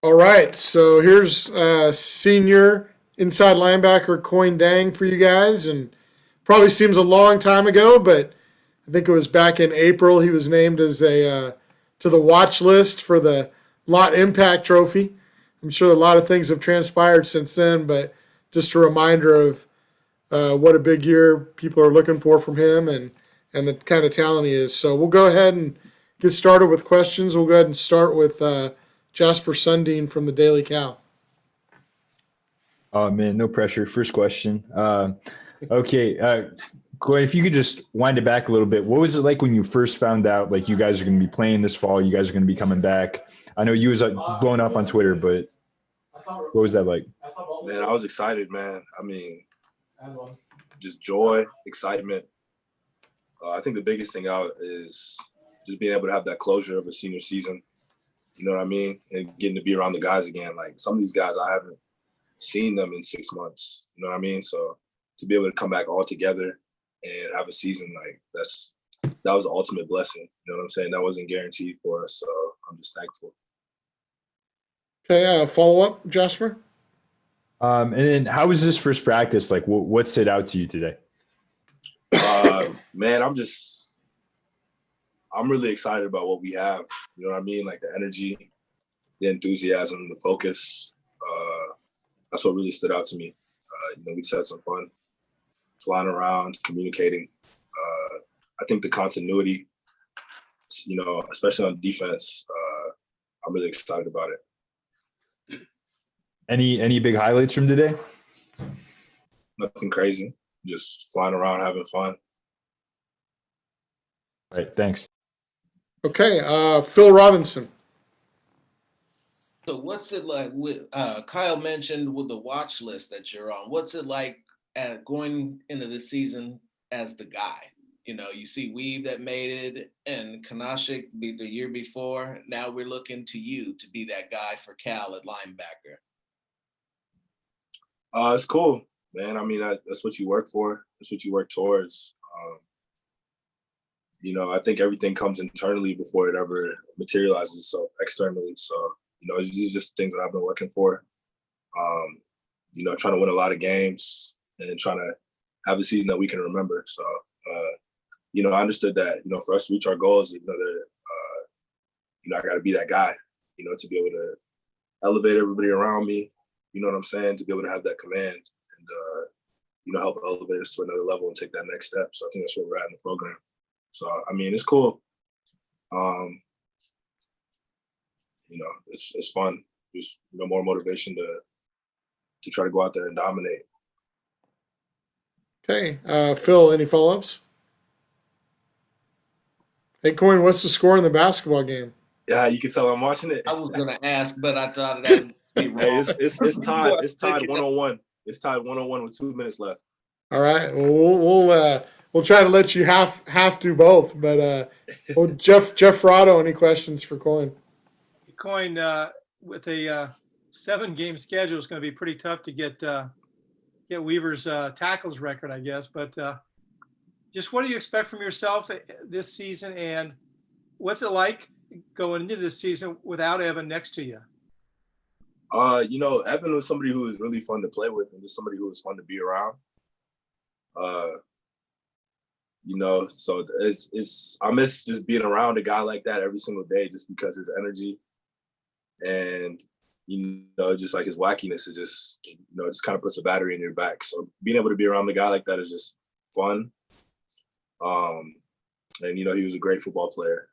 All right, so here's senior inside linebacker Coin Deng for you guys, and probably seems a long time ago, but I think it was back in April he was named as a to the watch list for the Lot Impact Trophy. I'm sure a lot of things have transpired since then, but just a reminder of what a big year people are looking for from him and the kind of talent he is. So we'll go ahead and get started with questions. We'll go ahead and start with Jasper Sundin from the Daily Cal. Oh man, no pressure. First question. Okay, Corey, if you could just wind it back a little bit, what was it like when you first found out like you guys are going to be playing this fall? You guys are going to be coming back. I know you was blowing up on Twitter, but what was that like? Man, I was excited, man. I mean, just joy, excitement. I think the biggest thing out is just being able to have that closure of a senior season. You know what I mean? And getting to be around the guys again. Like some of these guys, I haven't seen them in 6 months. You know what I mean? So to be able to come back all together and have a season like that was the ultimate blessing. You know what I'm saying? That wasn't guaranteed for us. So I'm just thankful. Okay, follow up, Jasper. And then how was this first practice? Like what stood out to you today? Man, I'm really excited about what we have. You know what I mean? Like the energy, the enthusiasm, the focus. That's what really stood out to me. We just had some fun flying around, communicating. I think the continuity, especially on defense, I'm really excited about it. Any big highlights from today? Nothing crazy. Just flying around, having fun. All right, thanks. Okay, Phil Robinson. So what's it like with Kyle mentioned with the watch list that you're on? What's it like going into the season as the guy? You see Weave that made it and Kanashik the year before. Now we're looking to you to be that guy for Cal at linebacker. It's cool, man. I mean, that's what you work for. That's what you work towards. I think everything comes internally before it ever materializes itself externally. So, these are just things that I've been working for. Trying to win a lot of games and trying to have a season that we can remember. So, I understood that, for us to reach our goals, I got to be that guy, to be able to elevate everybody around me. You know what I'm saying? To be able to have that command and, help elevate us to another level and take that next step. So I think that's where we're at in the program. So, I mean, it's cool. It's fun. Just, more motivation to try to go out there and dominate. Okay, Phil, any follow-ups? Hey, Coin, what's the score in the basketball game? Yeah, you can tell I'm watching it. I was going to ask, but I thought that'd be wrong. Hey, it's tied. It's tied 1-1. It's tied 1-1 with 2 minutes left. All right. Well, we'll try to let you half do both. But Jeff Rotto, any questions for Coin? Coin, with a 7-game schedule, it's going to be pretty tough to get Weaver's tackles record, I guess. But just what do you expect from yourself this season, and what's it like going into this season without Evan next to you? Evan was somebody who was really fun to play with and just somebody who was fun to be around. So I miss just being around a guy like that every single day just because his energy and, just like his wackiness, it just kind of puts a battery in your back. So being able to be around a guy like that is just fun. And, he was a great football player.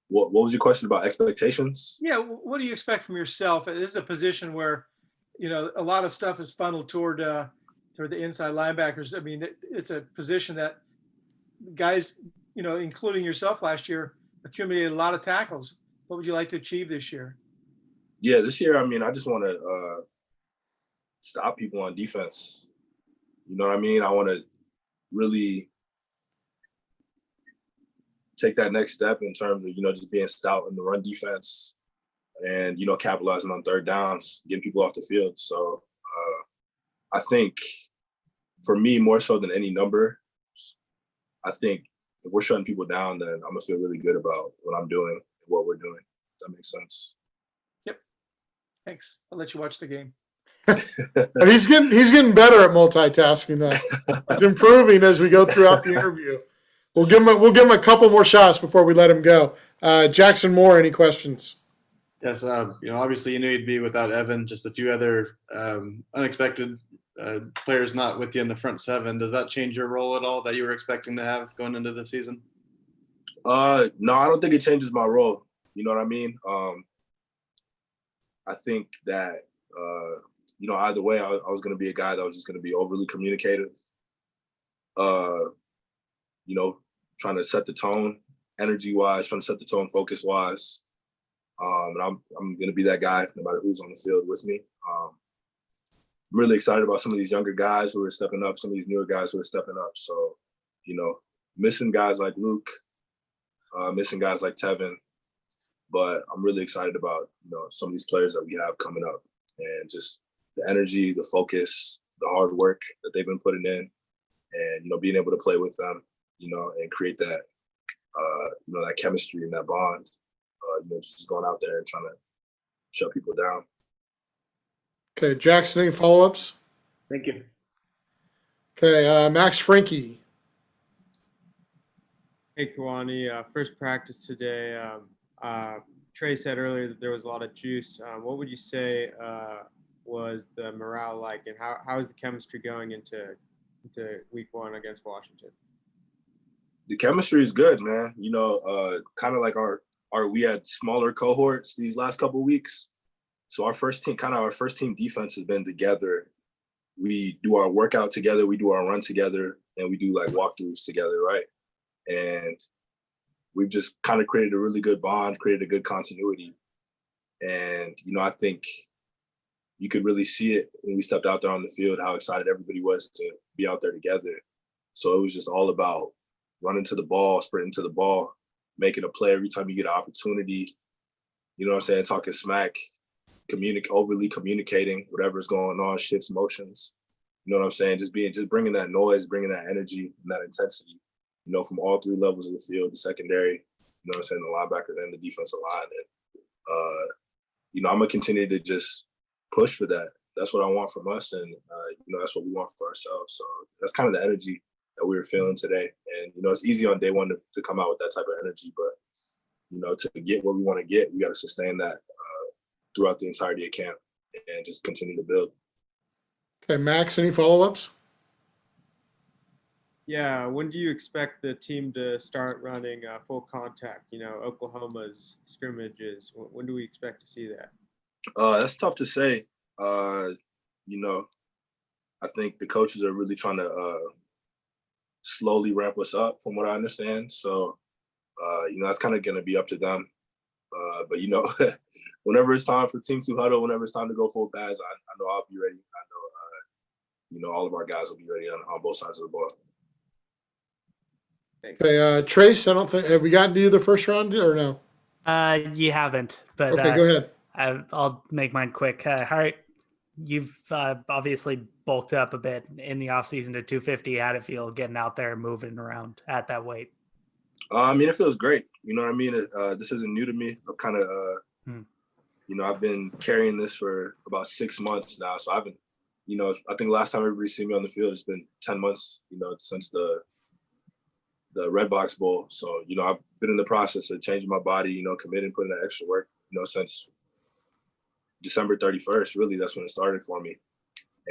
What was your question about expectations? Yeah, what do you expect from yourself? This is a position where, a lot of stuff is funneled toward the inside linebackers. I mean, it's a position that guys, including yourself last year, accumulated a lot of tackles. What would you like to achieve this year? Yeah, this year, I mean, I just want to stop people on defense. You know what I mean? I want to really take that next step in terms of, just being stout in the run defense and, capitalizing on third downs, getting people off the field. So I think for me, more so than any number, I think if we're shutting people down, then I'm gonna feel really good about what I'm doing and what we're doing. If that makes sense. Yep. Thanks. I'll let you watch the game. He's getting better at multitasking though. He's improving as we go throughout the interview. We'll give him a couple more shots before we let him go. Jackson Moore, any questions? Yes, obviously you knew you'd be without Evan, just a few other unexpected players not with you in the front seven. Does that change your role at all that you were expecting to have going into the season? No, I don't think it changes my role. You know what I mean? I think that, either way, I was going to be a guy that was just going to be overly communicative, trying to set the tone energy-wise, trying to set the tone focus-wise. And I'm going to be that guy no matter who's on the field with me. I'm really excited about some of these younger guys who are stepping up, some of these newer guys who are stepping up. So, missing guys like Luke, missing guys like Tevin, but I'm really excited about, some of these players that we have coming up and just the energy, the focus, the hard work that they've been putting in and, being able to play with them, and create that, that chemistry and that bond, just going out there and trying to shut people down. Okay, Jackson, any follow-ups? Thank you. Okay, Max Frankie. Hey, Kuony. First practice today. Trey said earlier that there was a lot of juice. What would you say was the morale like, and how is the chemistry going into week one against Washington? The chemistry is good, man. Kind of like we had smaller cohorts these last couple of weeks. So our first team defense has been together. We do our workout together, we do our run together, and we do like walkthroughs together, right? And we've just kind of created a really good bond, created a good continuity. And, I think you could really see it when we stepped out there on the field, how excited everybody was to be out there together. So it was just all about running to the ball, sprinting to the ball, making a play every time you get an opportunity, talking smack, overly communicating, whatever's going on, shifts motions, just bringing that noise, bringing that energy and that intensity, from all three levels of the field, the secondary, the linebackers and the defensive line. And, I'm going to continue to just push for that. That's what I want from us. And, that's what we want for ourselves. So that's kind of the energy that we were feeling today. And, it's easy on day one to come out with that type of energy, but, to get what we want to get, we got to sustain that throughout the entirety of camp and just continue to build. Okay, Max, any follow-ups? Yeah, when do you expect the team to start running full contact? Oklahoma's scrimmages. When do we expect to see that? That's tough to say. I think the coaches are really trying to slowly ramp us up, from what I understand. So, that's kind of going to be up to them. But whenever it's time for Team 2 huddle, whenever it's time to go full pads, I know I'll be ready. I know, all of our guys will be ready on both sides of the ball. Okay, Trace, I don't think, have we gotten to you the first round or no? You haven't, but Okay, go ahead. I'll make mine quick. You've obviously bulked up a bit in the offseason to 250. How'd it feel getting out there and moving around at that weight? It feels great. You know what I mean? This isn't new to me. I've kind of, I've been carrying this for about 6 months now. So I've been, I think last time everybody seen me on the field, it's been 10 months, since the Red Box Bowl. So, I've been in the process of changing my body, committing, putting that extra work, since December 31st, really, that's when it started for me.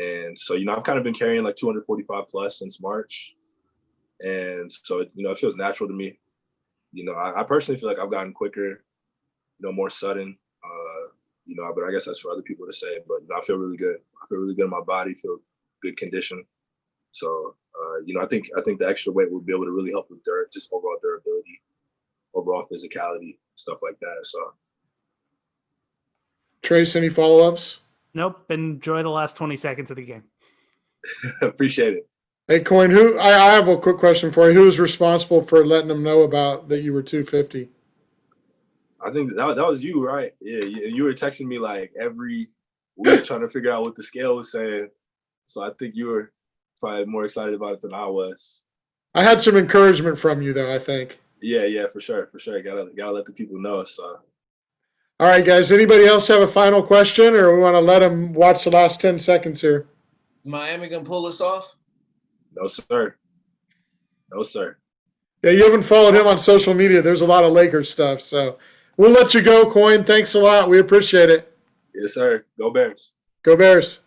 And so, I've kind of been carrying like 245 plus since March. And so, it feels natural to me. I personally feel like I've gotten quicker, more sudden, but I guess that's for other people to say. But I feel really good. I feel really good in my body, feel good condition. So, I think the extra weight will be able to really help with just overall durability, overall physicality, stuff like that. So, Trace, any follow-ups? Nope. Enjoy the last 20 seconds of the game. appreciate it. Hey, Coin, I have a quick question for you. Who was responsible for letting them know about that you were 250? I think that was you, right? Yeah, you were texting me like every week trying to figure out what the scale was saying. So I think you were probably more excited about it than I was. I had some encouragement from you, though, I think. Yeah, for sure. Gotta let the people know. So All right, guys. Anybody else have a final question, or we want to let them watch the last 10 seconds here? Miami gonna pull us off? no, sir. No, sir. Yeah, you haven't followed him on social media. There's a lot of Lakers stuff. So we'll let you go, Coin. Thanks a lot. We appreciate it. Yes, sir. Go Bears. Go Bears.